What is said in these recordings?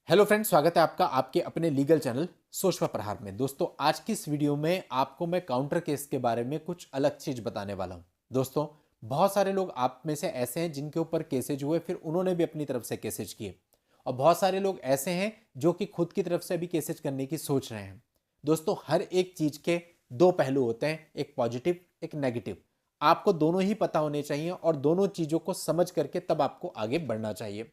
Hello friends, स्वागत है आपका आपके अपने लीगल चैनल सोच पर प्रहार में। दोस्तों, आज की इस वीडियो में आपको मैं काउंटर केस के बारे में कुछ अलग चीज बताने वाला हूं। दोस्तों, बहुत सारे लोग आप में से ऐसे हैं जिनके ऊपर केसेज हुए, फिर उन्होंने भी अपनी तरफ से केसेज किए, और बहुत सारे लोग ऐसे हैं जो कि खुद की तरफ से भी केसेज करने की सोच रहे हैं। दोस्तों, हर एक चीज के दो पहलू होते हैं, एक पॉजिटिव एक नेगेटिव। आपको दोनों ही पता होने चाहिए और दोनों चीजों को समझ करके तब आपको आगे बढ़ना चाहिए।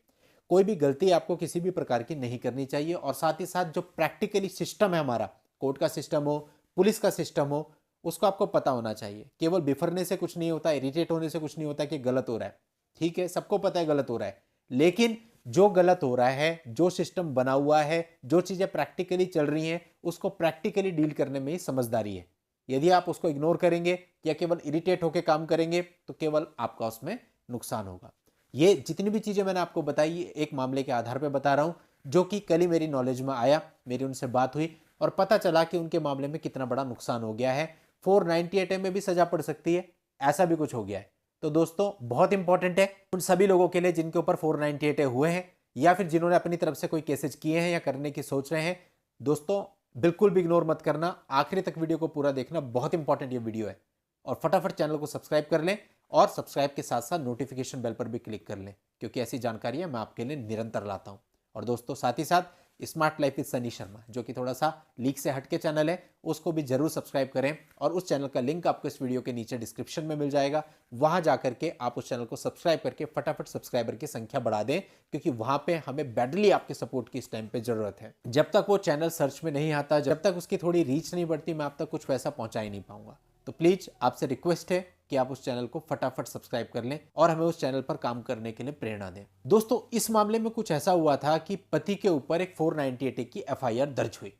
कोई भी गलती आपको किसी भी प्रकार की नहीं करनी चाहिए, और साथ ही साथ जो प्रैक्टिकली सिस्टम है हमारा, कोर्ट का सिस्टम हो, पुलिस का सिस्टम हो, उसको आपको पता होना चाहिए। केवल बिफरने से कुछ नहीं होता, इरिटेट होने से कुछ नहीं होता कि गलत हो रहा है। ठीक है, सबको पता है गलत हो रहा है, लेकिन जो गलत हो रहा है, जो सिस्टम बना हुआ है, जो चीजें प्रैक्टिकली चल रही हैं, उसको प्रैक्टिकली डील करने में ही समझदारी है। यदि आप उसको इग्नोर करेंगे या केवल इरिटेट होकर काम करेंगे तो केवल आपका उसमें नुकसान होगा। ये जितनी भी चीजें मैंने आपको बताई एक मामले के आधार पर बता रहा हूं, जो कि कल ही मेरी नॉलेज में आया, मेरी उनसे बात हुई और पता चला कि उनके मामले में कितना बड़ा नुकसान हो गया है। 498 में भी सजा पड़ सकती है, ऐसा भी कुछ हो गया है। तो दोस्तों, बहुत इंपॉर्टेंट है उन सभी लोगों के लिए जिनके ऊपर 498 हुए हैं, या फिर जिन्होंने अपनी तरफ से कोई केसेज किए हैं या करने की सोच रहे हैं। दोस्तों, बिल्कुल भी इग्नोर मत करना, आखिरी तक वीडियो को पूरा देखना, बहुत इंपॉर्टेंट ये वीडियो है। और फटाफट चैनल को सब्सक्राइब कर लें, और सब्सक्राइब के साथ साथ नोटिफिकेशन बेल पर भी क्लिक कर लें, क्योंकि ऐसी जानकारियां मैं आपके लिए निरंतर लाता हूं। और दोस्तों, साथ ही साथ smart life with Sunny Sharma, जो कि थोड़ा सा लीक से हटके चैनल है, उसको भी जरूर सब्सक्राइब करें। और उस चैनल का लिंक आपको इस वीडियो के नीचे डिस्क्रिप्शन में मिल जाएगा, वहां जाकर के आप उस चैनल को सब्सक्राइब करके फटाफट सब्सक्राइबर की संख्या बढ़ा दें, क्योंकि वहां पे हमें बैडली आपके सपोर्ट की इस टाइम पे जरूरत है। जब तक वो चैनल सर्च में नहीं आता, जब तक उसकी थोड़ी रीच नहीं बढ़ती, मैं आप तक कुछ पैसा पहुंचा ही नहीं पाऊंगा। तो प्लीज आपसे रिक्वेस्ट है कि आप उस चैनल को फटाफट सब्सक्राइब कर लें और हमें उस चैनल पर काम करने के लिए प्रेरणा दें। दोस्तों, इस मामले में कुछ ऐसा हुआ था कि पति के ऊपर एक 498 की एफआईआर दर्ज हुई,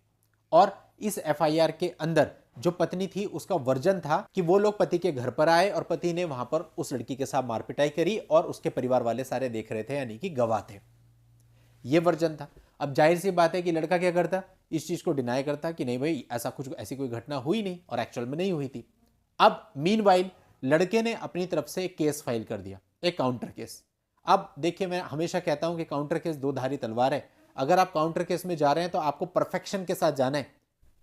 और इस एफआईआर के अंदर जो पत्नी थी उसका वर्जन था कि वो लोग पति के घर पर आए और पति ने वहां पर उस लड़की के साथ मारपिटाई करी, और उसके परिवार वाले सारे देख रहे थे, यानी कि गवाह थे। ये वर्जन था। अब जाहिर सी बात है कि लड़का क्या करता, इस चीज को डिनाई करता कि नहीं भाई, ऐसा कुछ ऐसी कोई घटना हुई नहीं, और एक्चुअल में नहीं हुई थी। अब मीनवाइल लड़के ने अपनी तरफ से एक केस फाइल कर दिया, एक काउंटर केस। अब देखिए, मैं हमेशा कहता हूं कि काउंटर केस दो धारी तलवार है। अगर आप काउंटर केस में जा रहे हैं तो आपको परफेक्शन के साथ जाना है।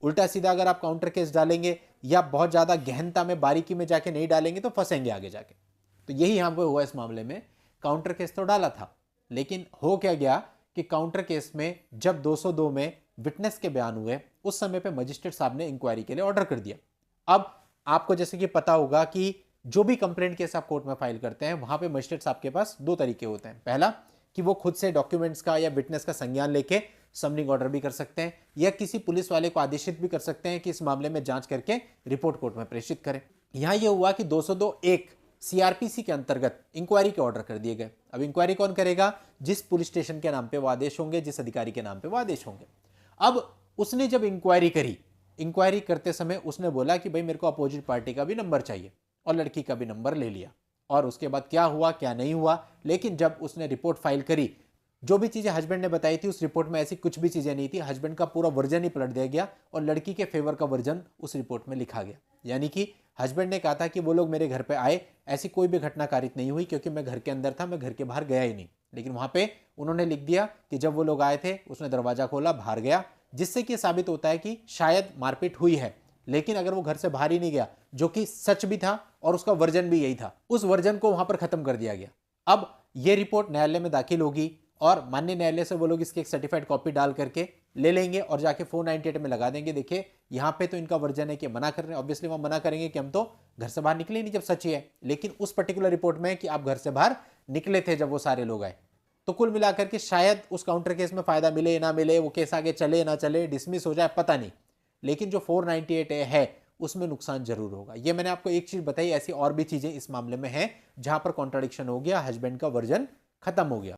उल्टा सीधा अगर आप काउंटर केस डालेंगे या बहुत ज्यादा गहनता में बारीकी में जाके नहीं डालेंगे तो फंसेंगे आगे जाके। तो यही यहां पर हुआ इस मामले में। काउंटर केस तो डाला था, लेकिन हो क्या गया कि काउंटर केस में जब 202 में विटनेस के बयान हुए, उस समय पे मजिस्ट्रेट साहब ने इंक्वायरी के लिए ऑर्डर कर दिया। अब आपको जैसे कि पता होगा कि जो भी कंप्लेंट केस आप कोर्ट में फाइल करते हैं, वहां पे मजिस्ट्रेट साहब के पास दो तरीके होते हैं। पहला कि वो खुद से डॉक्यूमेंट्स का या विटनेस का संज्ञान लेके समनिंग ऑर्डर भी कर सकते हैं, या किसी पुलिस वाले को आदेशित भी कर सकते हैं कि इस मामले में जांच करके रिपोर्ट कोर्ट में प्रेषित करें। यहां यह हुआ कि 202(1) सीआरपीसी के अंतर्गत इंक्वायरी के ऑर्डर कर दिए गए। अब इंक्वायरी कौन करेगा? जिस पुलिस स्टेशन के नाम पे वो आदेश होंगे, जिस अधिकारी के नाम पे वो आदेश होंगे। अब उसने जब इंक्वायरी करी, इंक्वायरी करते समय उसने बोला कि भाई मेरे को अपोजिट पार्टी का भी नंबर चाहिए, और लड़की का भी नंबर ले लिया। और उसके बाद क्या हुआ क्या नहीं हुआ, लेकिन जब उसने रिपोर्ट फाइल करी, जो भी चीजें हस्बैंड ने बताई थी उस रिपोर्ट में ऐसी कुछ भी चीजें नहीं थी। हस्बैंड का पूरा वर्जन ही पलट दिया गया और लड़की के फेवर का वर्जन उस रिपोर्ट में लिखा गया। यानी कि हस्बैंड ने कहा था कि वो लोग मेरे घर पे आए, ऐसी कोई भी घटना कारित नहीं हुई क्योंकि मैं घर के अंदर था, मैं घर के बाहर गया ही नहीं। लेकिन वहां पे उन्होंने लिख दिया कि जब वो लोग आए थे उसने दरवाजा खोला, बाहर गया, जिससे कि साबित होता है कि शायद मारपीट हुई है। लेकिन अगर वो घर से बाहर ही नहीं गया, जो कि सच भी था और उसका वर्जन भी यही था, उस वर्जन को वहां पर खत्म कर दिया गया। अब ये रिपोर्ट न्यायालय में दाखिल होगी और माननीय न्यायालय से वो लोग इसकी एक सर्टिफाइड कॉपी डाल करके ले लेंगे और जाके 498 में लगा देंगे। देखिए, यहां पे तो इनका वर्जन है कि मना कर रहे हैं, ऑब्वियसली वो मना करेंगे कि हम तो घर से बाहर निकले नहीं जब सच ही है। लेकिन उस पर्टिकुलर रिपोर्ट में कि आप घर से बाहर निकले थे जब वो सारे लोग आए। तो कुल मिलाकर के शायद उस काउंटर केस में फायदा मिले ना मिले, वो केस आगे चले ना चले, डिसमिस हो जाए, पता नहीं। लेकिन जो 498 है उसमें नुकसान जरूर होगा। ये मैंने आपको एक चीज बताई, ऐसी और भी चीजें इस मामले में हैं जहां पर कॉन्ट्राडिक्शन हो गया, हस्बैंड का वर्जन खत्म हो गया,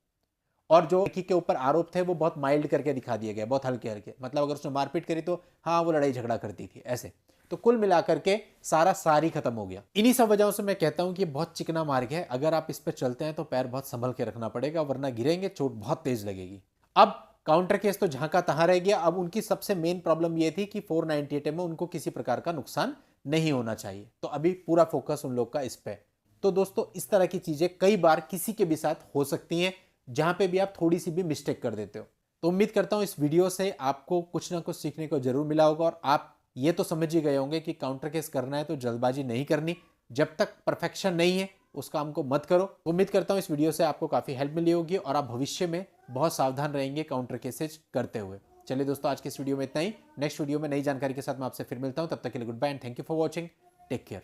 और जो लड़की के ऊपर आरोप थे वो बहुत माइल्ड करके दिखा दिए गए, बहुत हल्के हल्के। मतलब अगर उसने मारपीट करी तो हाँ वो लड़ाई झगड़ा करती थी, ऐसे। तो कुल मिलाकर के सारी खत्म हो गया। इन्हीं सब वजहों से मैं कहता हूं कि बहुत चिकना मार्ग है, अगर आप इस पर चलते हैं तो पैर बहुत संभल के रखना पड़ेगा, वरना गिरेंगे, चोट बहुत तेज लगेगी। अब काउंटर केस तो जहां का तहां रह गया। अब उनकी सबसे मेन प्रॉब्लम यह थी कि 498 में उनको किसी प्रकार का नुकसान नहीं होना चाहिए, तो अभी पूरा फोकस उन लोग का इस पे। तो दोस्तों, इस तरह की चीजें कई बार किसी के भी साथ हो सकती हैं, जहां पे भी आप थोड़ी सी भी मिस्टेक कर देते हो। तो उम्मीद करता हूं इस वीडियो से आपको कुछ ना कुछ सीखने को जरूर मिला होगा और आप ये तो समझ ही गए होंगे कि काउंटर केस करना है तो जल्दबाजी नहीं करनी, जब तक परफेक्शन नहीं है उस काम को मत करो। उम्मीद करता हूं इस वीडियो से आपको काफी हेल्प मिली होगी और आप भविष्य में बहुत सावधान रहेंगे काउंटर केसेज करते हुए। चलिए दोस्तों, आज की इस वीडियो में इतना ही। नेक्स्ट वीडियो में नई जानकारी के साथ मैं आपसे फिर मिलता हूं। तब तक के लिए good bye and thank you for watching. Take care.